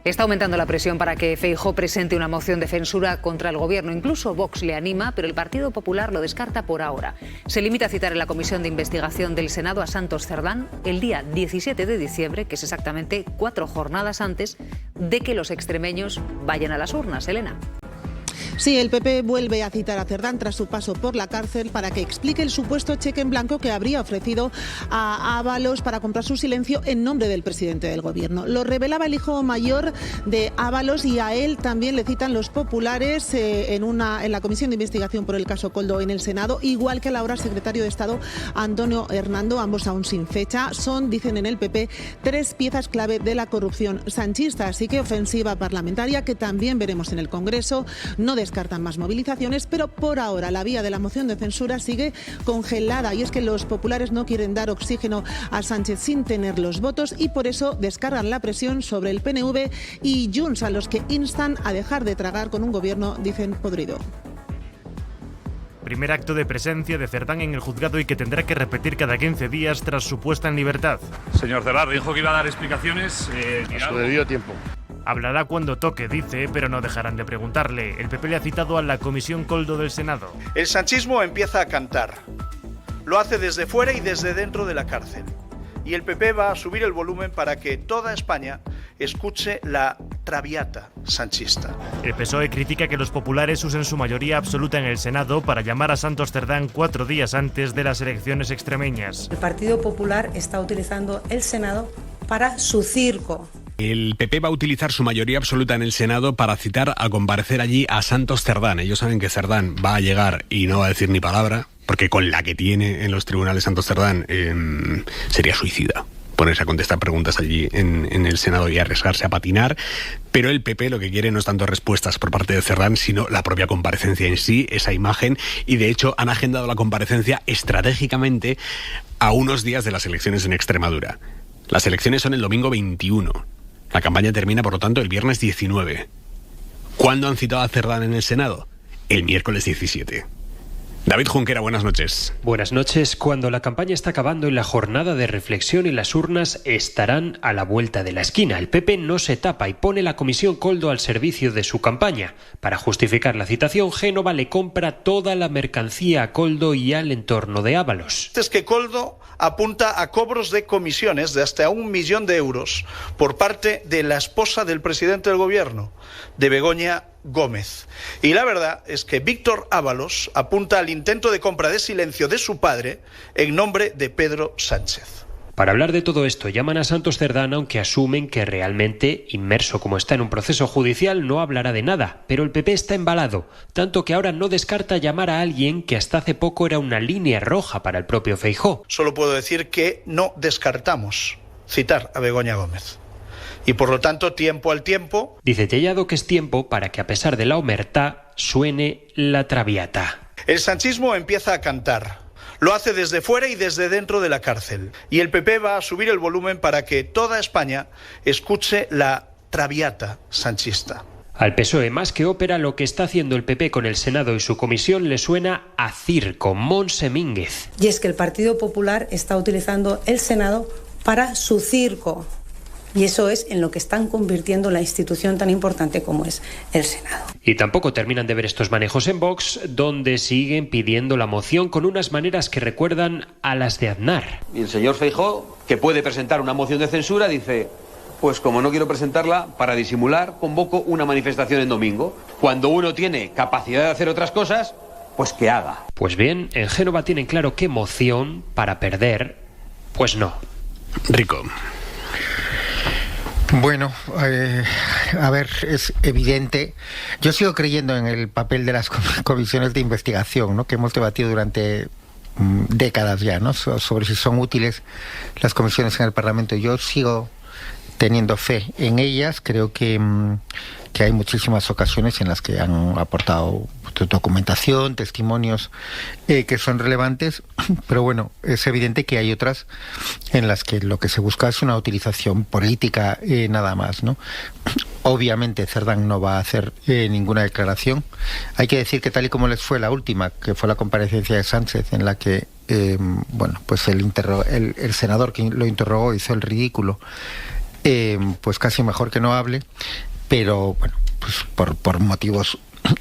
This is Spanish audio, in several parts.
Está aumentando la presión para que Feijóo presente una moción de censura contra el gobierno. Incluso Vox le anima, pero el Partido Popular lo descarta por ahora. Se limita a citar en la Comisión de Investigación del Senado a Santos Cerdán el día 17 de diciembre, que es exactamente 4 jornadas antes de que los extremeños vayan a las urnas. Elena. Sí, el PP vuelve a citar a Cerdán tras su paso por la cárcel para que explique el supuesto cheque en blanco que habría ofrecido a Ábalos para comprar su silencio en nombre del presidente del gobierno. Lo revelaba el hijo mayor de Ábalos y a él también le citan los populares en la Comisión de Investigación por el caso Koldo en el Senado, igual que al ahora secretario de Estado Antonio Hernando, ambos aún sin fecha. Son, dicen en el PP, 3 piezas clave de la corrupción sanchista, así que ofensiva parlamentaria que también veremos en el Congreso. No descartan más movilizaciones, pero por ahora la vía de la moción de censura sigue congelada y es que los populares no quieren dar oxígeno a Sánchez sin tener los votos y por eso descargan la presión sobre el PNV y Junts, a los que instan a dejar de tragar con un gobierno, dicen, podrido. Primer acto de presencia de Cerdán en el juzgado y que tendrá que repetir cada 15 días tras su puesta en libertad. Señor Cerdán, dijo que iba a dar explicaciones. A su debido tiempo. Hablará cuando toque, dice, pero no dejarán de preguntarle. El PP le ha citado a la Comisión Koldo del Senado. El sanchismo empieza a cantar. Lo hace desde fuera y desde dentro de la cárcel. Y el PP va a subir el volumen para que toda España escuche la traviata sanchista. El PSOE critica que los populares usen su mayoría absoluta en el Senado para llamar a Santos Cerdán 4 días antes de las elecciones extremeñas. El Partido Popular está utilizando el Senado para su circo. El PP va a utilizar su mayoría absoluta en el Senado para citar a comparecer allí a Santos Cerdán. Ellos saben que Cerdán va a llegar y no va a decir ni palabra, porque con la que tiene en los tribunales Santos Cerdán sería suicida ponerse a contestar preguntas allí en el Senado y arriesgarse a patinar. Pero el PP lo que quiere no es tanto respuestas por parte de Cerdán, sino la propia comparecencia en sí, esa imagen, y de hecho han agendado la comparecencia estratégicamente a unos días de las elecciones en Extremadura. Las elecciones son el domingo 21. La campaña termina, por lo tanto, el viernes 19. ¿Cuándo han citado a Cerdán en el Senado? El miércoles 17. David Junquera, buenas noches. Buenas noches. Cuando la campaña está acabando y la jornada de reflexión y las urnas estarán a la vuelta de la esquina, el PP no se tapa y pone la Comisión Koldo al servicio de su campaña. Para justificar la citación, Génova le compra toda la mercancía a Koldo y al entorno de Ábalos. Es que Koldo apunta a cobros de comisiones de hasta 1 millón de euros por parte de la esposa del presidente del gobierno, de Begoña Gómez. Y la verdad es que Víctor Ábalos apunta al intento de compra de silencio de su padre en nombre de Pedro Sánchez. Para hablar de todo esto llaman a Santos Cerdán, aunque asumen que realmente, inmerso como está en un proceso judicial, no hablará de nada. Pero el PP está embalado, tanto que ahora no descarta llamar a alguien que hasta hace poco era una línea roja para el propio Feijóo. Solo puedo decir que no descartamos citar a Begoña Gómez. Y por lo tanto, tiempo al tiempo. Dice Tellado que es tiempo para que a pesar de la omertá suene la traviata. El sanchismo empieza a cantar. Lo hace desde fuera y desde dentro de la cárcel. Y el PP va a subir el volumen para que toda España escuche la traviata sanchista. Al PSOE, más que ópera, lo que está haciendo el PP con el Senado y su comisión le suena a circo. Montse Mínguez. Y es que el Partido Popular está utilizando el Senado para su circo. Y eso es en lo que están convirtiendo la institución tan importante como es el Senado. Y tampoco terminan de ver estos manejos en Vox, donde siguen pidiendo la moción con unas maneras que recuerdan a las de Aznar. Y el señor Feijóo, que puede presentar una moción de censura, dice: pues como no quiero presentarla, para disimular, convoco una manifestación en domingo. Cuando uno tiene capacidad de hacer otras cosas, pues que haga. Pues bien, en Génova tienen claro que moción para perder, pues no. Rico. Bueno, a ver, es evidente. Yo sigo creyendo en el papel de las comisiones de investigación, ¿no?, que hemos debatido durante décadas ya, ¿no?, sobre si son útiles las comisiones en el Parlamento. Yo sigo teniendo fe en ellas. Creo que hay muchísimas ocasiones en las que han aportado documentación, testimonios que son relevantes, pero bueno, es evidente que hay otras en las que lo que se busca es una utilización política nada más, ¿no? Obviamente Cerdán no va a hacer ninguna declaración. Hay que decir que tal y como les fue la última, que fue la comparecencia de Sánchez, en la que bueno, pues el senador que lo interrogó hizo el ridículo, pues casi mejor que no hable, pero bueno, pues por motivos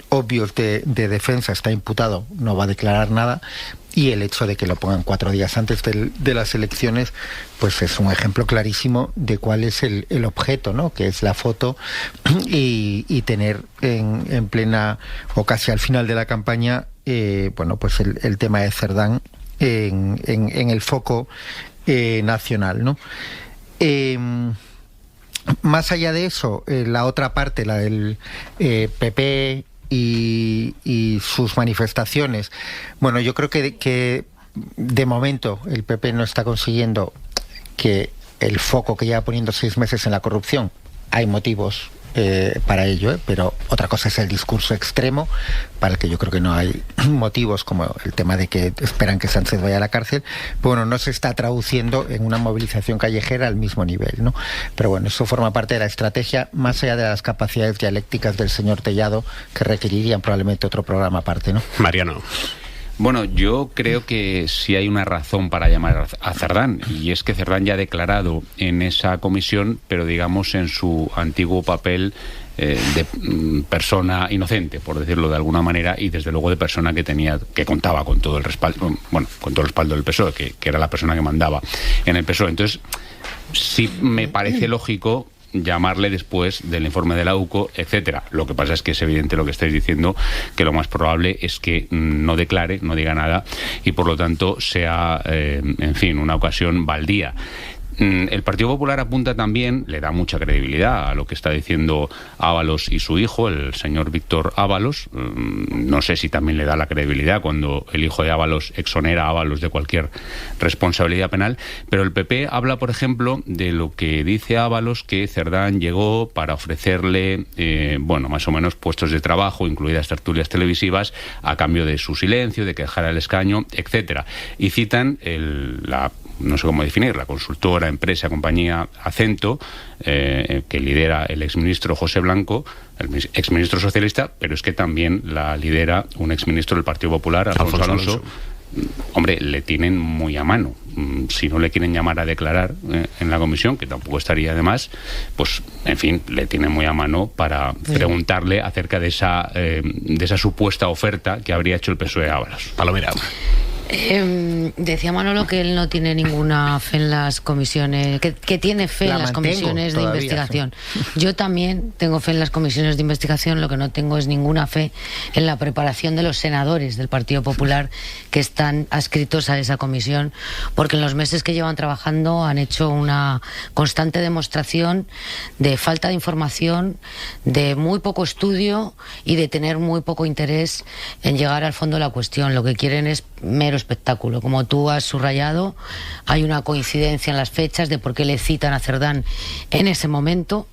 obvios de defensa está imputado, no va a declarar nada, y el hecho de que lo pongan 4 días antes de las elecciones, pues es un ejemplo clarísimo de cuál es el objeto, ¿no? Que es la foto, y tener en plena o casi al final de la campaña, bueno, pues el tema de Cerdán en el foco nacional, ¿no? Más allá de eso, la otra parte, la del PP y sus manifestaciones, bueno, yo creo que de momento el PP no está consiguiendo que el foco que lleva poniendo 6 meses en la corrupción, hay motivos para ello, pero otra cosa es el discurso extremo, para el que yo creo que no hay motivos, como el tema de que esperan que Sánchez vaya a la cárcel. Bueno, no se está traduciendo en una movilización callejera al mismo nivel, ¿no? Pero bueno, eso forma parte de la estrategia, más allá de las capacidades dialécticas del señor Tellado, que requerirían probablemente otro programa aparte, ¿no? Mariano. Bueno, yo creo que sí hay una razón para llamar a Cerdán, y es que Cerdán ya ha declarado en esa comisión, pero digamos en su antiguo papel de persona inocente, por decirlo de alguna manera, y desde luego de persona que contaba con todo el respaldo, bueno, con todo el respaldo del PSOE, que era la persona que mandaba en el PSOE. Entonces, sí me parece lógico llamarle después del informe de la UCO, etcétera. Lo que pasa es que es evidente lo que estáis diciendo, que lo más probable es que no declare, no diga nada, y por lo tanto sea, en fin, una ocasión baldía. El Partido Popular apunta también, le da mucha credibilidad a lo que está diciendo Ábalos y su hijo, el señor Víctor Ábalos. No sé si también le da la credibilidad cuando el hijo de Ábalos exonera a Ábalos de cualquier responsabilidad penal, pero el PP habla, por ejemplo, de lo que dice Ábalos, que Cerdán llegó para ofrecerle, bueno, más o menos puestos de trabajo, incluidas tertulias televisivas, a cambio de su silencio, de que dejara el escaño, etcétera. Y citan no sé cómo definir, la consultora, empresa, compañía Acento, que lidera el exministro José Blanco, el exministro socialista, pero es que también la lidera un exministro del Partido Popular, Alfonso Alonso. Hombre, le tienen muy a mano. Si no le quieren llamar a declarar en la comisión, que tampoco estaría de más, pues, en fin, le tienen muy a mano para preguntarle acerca de esa supuesta oferta que habría hecho el PSOE a Ábalos. Palomera. Decía Manolo que él no tiene ninguna fe en las comisiones, que tiene fe en las comisiones de investigación. Sí. Yo también tengo fe en las comisiones de investigación, lo que no tengo es ninguna fe en la preparación de los senadores del Partido Popular que están adscritos a esa comisión, porque en los meses que llevan trabajando han hecho una constante demostración de falta de información, de muy poco estudio y de tener muy poco interés en llegar al fondo de la cuestión. Lo que quieren es mero espectáculo. Como tú has subrayado, hay una coincidencia en las fechas de por qué le citan a Cerdán en ese momento,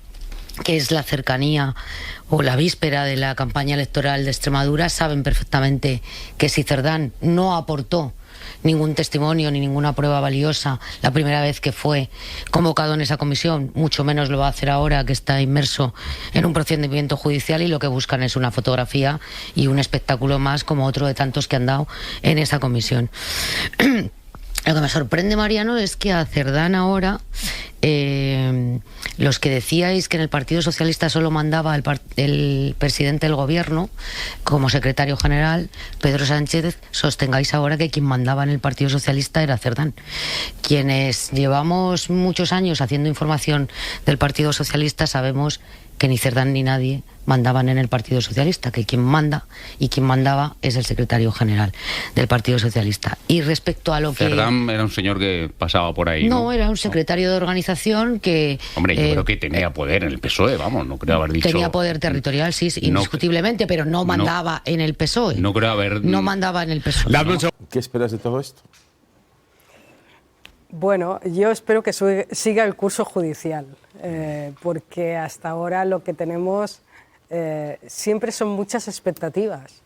que es la cercanía o la víspera de la campaña electoral de Extremadura. Saben perfectamente que si Cerdán no aportó ningún testimonio ni ninguna prueba valiosa la primera vez que fue convocado en esa comisión, mucho menos lo va a hacer ahora que está inmerso en un procedimiento judicial, y lo que buscan es una fotografía y un espectáculo más como otro de tantos que han dado en esa comisión. Lo que me sorprende, Mariano, es que a Cerdán ahora, los que decíais que en el Partido Socialista solo mandaba el presidente del gobierno como secretario general, Pedro Sánchez, sostengáis ahora que quien mandaba en el Partido Socialista era Cerdán. Quienes llevamos muchos años haciendo información del Partido Socialista sabemos que ni Cerdán ni nadie mandaban en el Partido Socialista, que quien manda y quien mandaba es el secretario general del Partido Socialista. Y respecto a lo que... Cerdán era un señor que pasaba por ahí, ¿no? Era un secretario de organización que... Hombre, yo creo que tenía poder en el PSOE, vamos, no creo haber dicho... Tenía poder territorial, sí, indiscutiblemente, pero no mandaba en el PSOE. No creo haber... No mandaba en el PSOE. ¿Qué esperas de todo esto? Bueno, yo espero que siga el curso judicial, porque hasta ahora lo que tenemos siempre son muchas expectativas,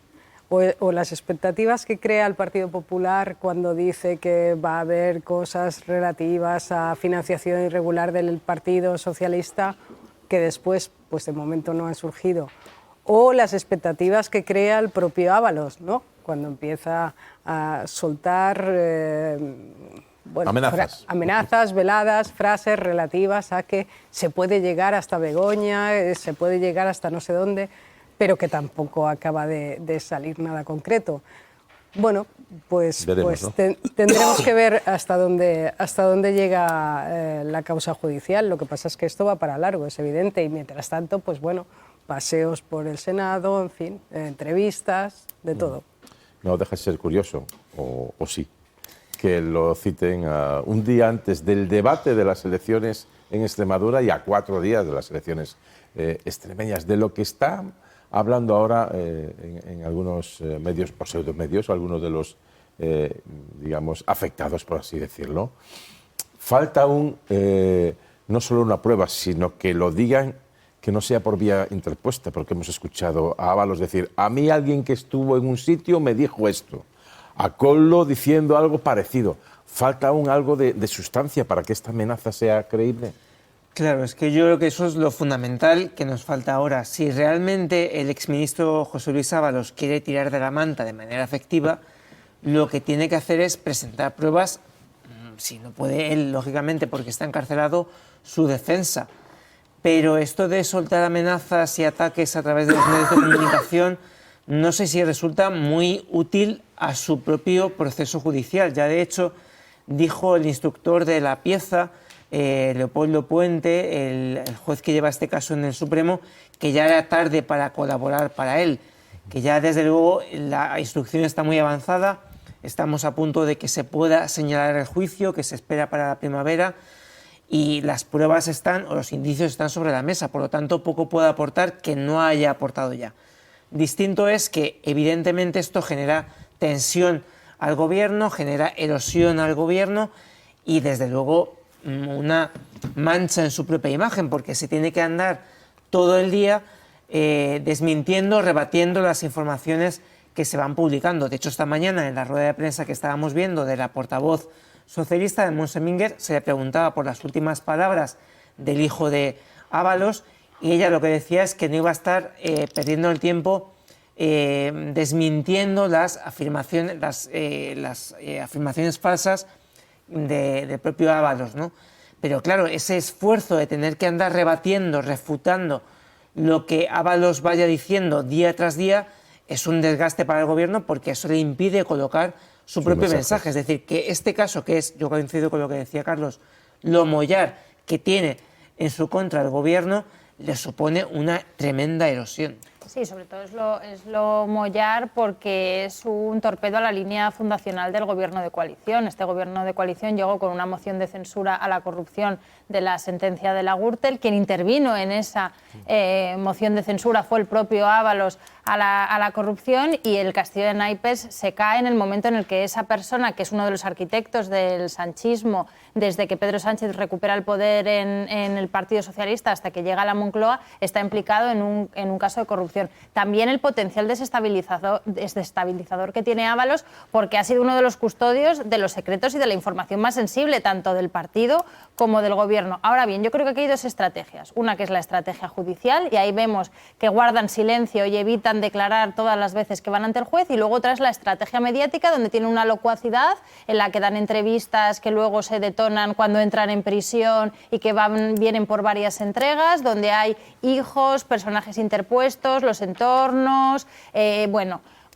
o las expectativas que crea el Partido Popular cuando dice que va a haber cosas relativas a financiación irregular del Partido Socialista que después, pues de momento no han surgido, o las expectativas que crea el propio Ábalos, ¿no? Cuando empieza a soltar bueno, amenazas, veladas, frases relativas a que se puede llegar hasta Begoña, se puede llegar hasta no sé dónde, pero que tampoco acaba de salir nada concreto. Bueno, pues tendremos que ver hasta dónde llega la causa judicial. Lo que pasa es que esto va para largo, es evidente, y mientras tanto, pues bueno, paseos por el Senado, en fin, entrevistas, de todo. No deja de ser curioso, o sí, que lo citen un día antes del debate de las elecciones en Extremadura y a 4 días de las elecciones extremeñas, de lo que está hablando ahora en algunos medios, o pseudomedios, algunos de los, digamos, afectados, por así decirlo. Falta no solo una prueba, sino que lo digan, que no sea por vía interpuesta, porque hemos escuchado a Ábalos decir, a mí alguien que estuvo en un sitio me dijo esto, a Coldo diciendo algo parecido. Falta aún algo de sustancia para que esta amenaza sea creíble. Claro, es que yo creo que eso es lo fundamental que nos falta ahora. Si realmente el exministro José Luis Ábalos quiere tirar de la manta de manera efectiva, lo que tiene que hacer es presentar pruebas, si no puede él, lógicamente, porque está encarcelado, su defensa. Pero esto de soltar amenazas y ataques a través de los medios de comunicación, no sé si resulta muy útil a su propio proceso judicial. Ya de hecho, dijo el instructor de la pieza, Leopoldo Puente, el juez que lleva este caso en el Supremo, que ya era tarde para colaborar para él, que ya desde luego la instrucción está muy avanzada, estamos a punto de que se pueda señalar el juicio, que se espera para la primavera, y las pruebas están, o los indicios están sobre la mesa, por lo tanto poco puede aportar que no haya aportado ya. Distinto es que evidentemente esto genera tensión al gobierno, genera erosión al gobierno y desde luego una mancha en su propia imagen, porque se tiene que andar todo el día desmintiendo, rebatiendo las informaciones que se van publicando. De hecho, esta mañana en la rueda de prensa que estábamos viendo de la portavoz socialista de Montse Minguer, se le preguntaba por las últimas palabras del hijo de Ábalos y ella lo que decía es que no iba a estar perdiendo el tiempo desmintiendo las afirmaciones falsas del propio Ábalos, ¿no? Pero claro, ese esfuerzo de tener que andar rebatiendo, refutando lo que Ábalos vaya diciendo día tras día es un desgaste para el gobierno porque eso le impide colocar su propio mensaje. Es decir, que este caso, que es, yo coincido con lo que decía Carlos, lo mollar que tiene en su contra el gobierno, le supone una tremenda erosión. Sí, sobre todo es lo mollar porque es un torpedo a la línea fundacional del gobierno de coalición. Este gobierno de coalición llegó con una moción de censura a la corrupción de la sentencia de la Gürtel. Quien intervino en esa moción de censura fue el propio Ábalos a la corrupción y el castillo de naipes se cae en el momento en el que esa persona, que es uno de los arquitectos del sanchismo desde que Pedro Sánchez recupera el poder en el Partido Socialista hasta que llega a la Moncloa, está implicado en un caso de corrupción. También el potencial desestabilizador que tiene Ábalos, porque ha sido uno de los custodios de los secretos y de la información más sensible, tanto del partido como del gobierno. Ahora bien, yo creo que aquí hay dos estrategias. Una que es la estrategia judicial, y ahí vemos que guardan silencio y evitan declarar todas las veces que van ante el juez, y luego otra es la estrategia mediática, donde tienen una locuacidad en la que dan entrevistas que luego se detonan cuando entran en prisión y que vienen por varias entregas, donde hay hijos, personajes interpuestos, los entornos,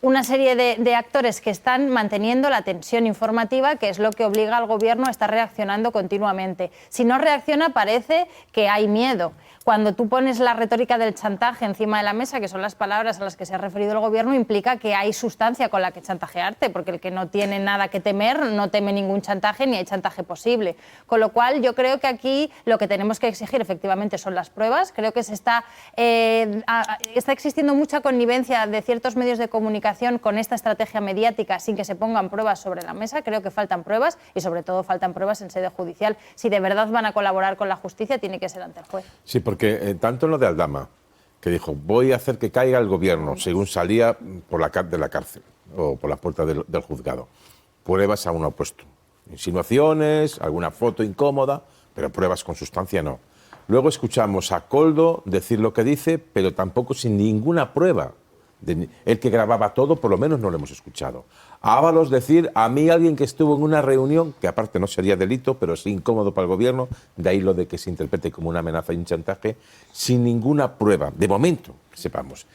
una serie de actores que están manteniendo la tensión informativa, que es lo que obliga al gobierno a estar reaccionando continuamente. Si no reacciona, parece que hay miedo. Cuando tú pones la retórica del chantaje encima de la mesa, que son las palabras a las que se ha referido el gobierno, implica que hay sustancia con la que chantajearte, porque el que no tiene nada que temer no teme ningún chantaje ni hay chantaje posible. Con lo cual, yo creo que aquí lo que tenemos que exigir efectivamente son las pruebas. Creo que está existiendo mucha connivencia de ciertos medios de comunicación con esta estrategia mediática sin que se pongan pruebas sobre la mesa. Creo que faltan pruebas y sobre todo faltan pruebas en sede judicial. Si de verdad van a colaborar con la justicia, tiene que ser ante el juez. Sí, porque tanto en lo de Aldama, que dijo, voy a hacer que caiga el gobierno, según salía de la cárcel o por la puerta del juzgado, pruebas aún no ha puesto. Insinuaciones, alguna foto incómoda, pero pruebas con sustancia no. Luego escuchamos a Coldo decir lo que dice, pero tampoco sin ninguna prueba El que grababa todo, por lo menos no lo hemos escuchado. A Ábalos decir, a mí alguien que estuvo en una reunión, que aparte no sería delito, pero sí incómodo para el gobierno, de ahí lo de que se interprete como una amenaza y un chantaje, sin ninguna prueba, de momento, que sepamos.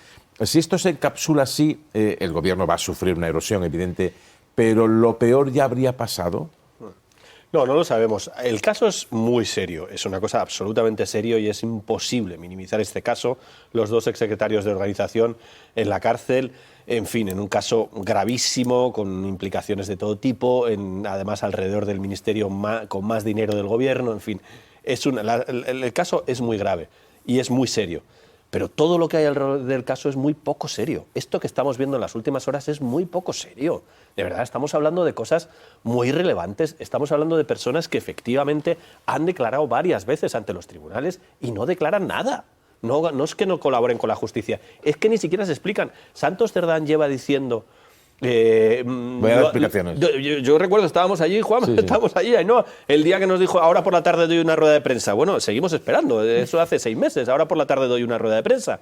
Si esto se encapsula así, el gobierno va a sufrir una erosión evidente, pero lo peor ya habría pasado. No lo sabemos. El caso es muy serio, es una cosa absolutamente serio y es imposible minimizar este caso. Los 2 exsecretarios de organización en la cárcel, en fin, en un caso gravísimo, con implicaciones de todo tipo, además alrededor del ministerio con más dinero del gobierno, en fin. El caso es muy grave y es muy serio. Pero todo lo que hay alrededor del caso es muy poco serio. Esto que estamos viendo en las últimas horas es muy poco serio. De verdad, estamos hablando de cosas muy relevantes. Estamos hablando de personas que efectivamente han declarado varias veces ante los tribunales y no declaran nada. No es que no colaboren con la justicia, es que ni siquiera se explican. Santos Cerdán lleva diciendo... Voy a dar explicaciones. Yo recuerdo, estábamos allí, Juan, estábamos allí, ¿no? El día que nos dijo, ahora por la tarde doy una rueda de prensa. Bueno, seguimos esperando, eso hace 6 meses, ahora por la tarde doy una rueda de prensa.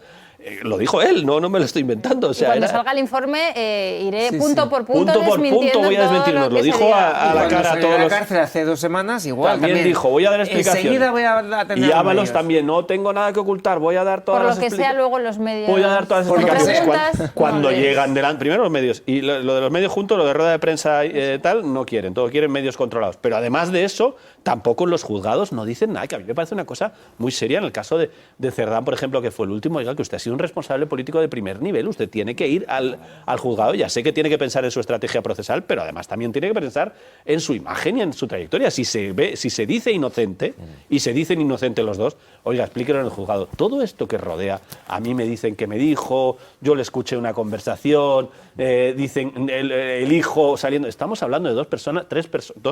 Lo dijo él, no me lo estoy inventando. O sea, cuando salga el informe, iré punto por punto desmintiendo voy a desmentirnos. Lo dijo a la cara a todos los... la cárcel hace 2 semanas, igual. También dijo, voy a dar explicaciones. Enseguida voy a tener y Ábalos también, no tengo nada que ocultar, voy a dar todas las explicaciones. Por lo que sea, luego los medios... Voy a dar todas las explicaciones. Cuando llegan delante, primero los medios, y lo de los medios juntos, lo de rueda de prensa tal, no quieren, todos quieren medios controlados. Pero además de eso, tampoco en los juzgados no dicen nada, que a mí me parece una cosa muy seria. En el caso de Cerdán, por ejemplo, que fue el último, oiga, que usted ha sido un responsable político de primer nivel, usted tiene que ir al juzgado, ya sé que tiene que pensar en su estrategia procesal, pero además también tiene que pensar en su imagen y en su trayectoria. Si se dice inocente, y se dicen inocentes los dos, oiga, explíquelo en el juzgado. Todo esto que rodea, a mí me dicen que me dijo, yo le escuché una conversación, dicen el hijo saliendo. Estamos hablando de 2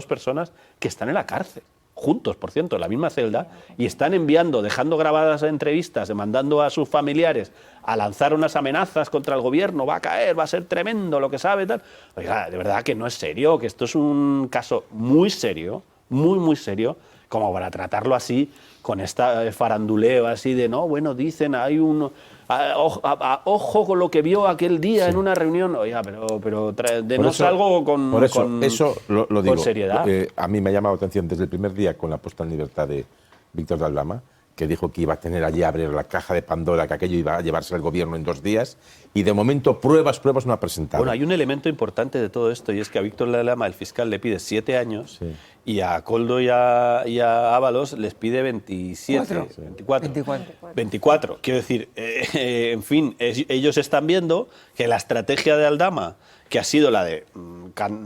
personas que están en la cárcel, juntos, por cierto, en la misma celda, y están dejando grabadas entrevistas, mandando a sus familiares a lanzar unas amenazas contra el gobierno, va a caer, va a ser tremendo, lo que sabe, tal. Oiga, de verdad que no es serio, que esto es un caso muy serio, muy serio, como para tratarlo así, con esta faranduleo así de, no, bueno, dicen, hay un... ojo con lo que vio aquel día en una reunión. Oiga, pero denos algo con eso lo digo, con seriedad. A mí me ha llamado la atención desde el primer día con la puesta en libertad de Víctor de Aldama, que dijo que iba a tener allí a abrir la caja de Pandora, que aquello iba a llevarse al gobierno en 2 días, y de momento pruebas no ha presentado. Bueno, hay un elemento importante de todo esto, y es que a Víctor de Aldama el fiscal le pide 7 años, y a Koldo y a Ábalos les pide 27. 24. Quiero decir, en fin, ellos están viendo que la estrategia de Aldama, que ha sido la de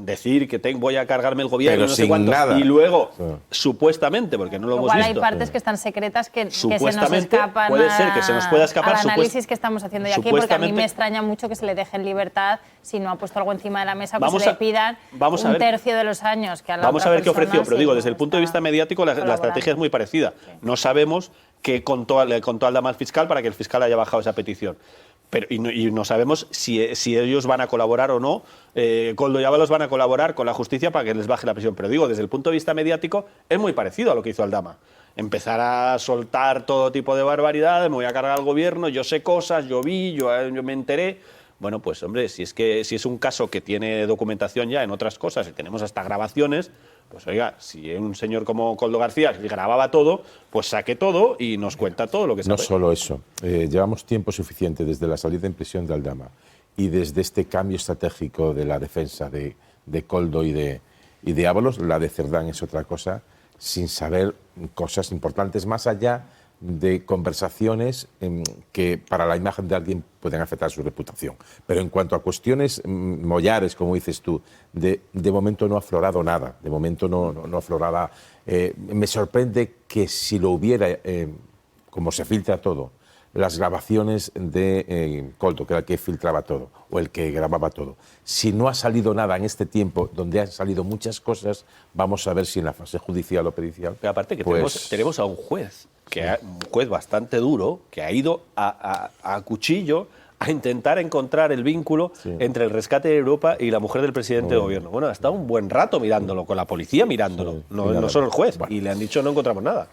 decir que voy a cargarme el gobierno, pero no sé cuánto, nada. Y luego, supuestamente, porque no lo hemos Igual visto... hay partes que están secretas que se nos supuestamente escapan puede ser que se nos pueda escapar al análisis que estamos haciendo aquí, porque a mí me extraña mucho que se le deje en libertad si no ha puesto algo encima de la mesa, pues se le pidan un tercio de los años que a la Vamos otra a ver qué persona, ofreció, pero digo, desde el pues punto de vista mediático la estrategia es muy parecida. No sabemos qué contó Aldama al fiscal para que el fiscal haya bajado esa petición. Y no sabemos si ellos van a colaborar o no, Koldo y Ábalos van a colaborar con la justicia para que les baje la prisión. Pero digo, desde el punto de vista mediático es muy parecido a lo que hizo Aldama. Empezar a soltar todo tipo de barbaridades, me voy a cargar al gobierno, yo sé cosas, yo vi, yo me enteré. Bueno, pues hombre, si es un caso que tiene documentación ya en otras cosas y tenemos hasta grabaciones, pues oiga, si un señor como Koldo García grababa todo, pues saque todo y nos cuenta todo lo que sabe. No solo eso, llevamos tiempo suficiente desde la salida en prisión de Aldama y desde este cambio estratégico de la defensa de Koldo y de Ábalos, la de Cerdán es otra cosa, sin saber cosas importantes más allá de conversaciones que para la imagen de alguien pueden afectar su reputación. Pero en cuanto a cuestiones mollares, como dices tú, de momento no ha aflorado nada, de momento no afloraba. Me sorprende que si lo hubiera, como se filtra todo, las grabaciones de Koldo, que era el que filtraba todo, o el que grababa todo. Si no ha salido nada en este tiempo, donde han salido muchas cosas, vamos a ver si en la fase judicial o pericial... Pero aparte que pues, tenemos a un juez, un juez bastante duro, que ha ido a cuchillo a intentar encontrar el vínculo entre el rescate de Europa y la mujer del presidente de gobierno. Bueno, ha estado un buen rato mirándolo, con la policía mirándolo, no solo el juez, y le han dicho no encontramos nada.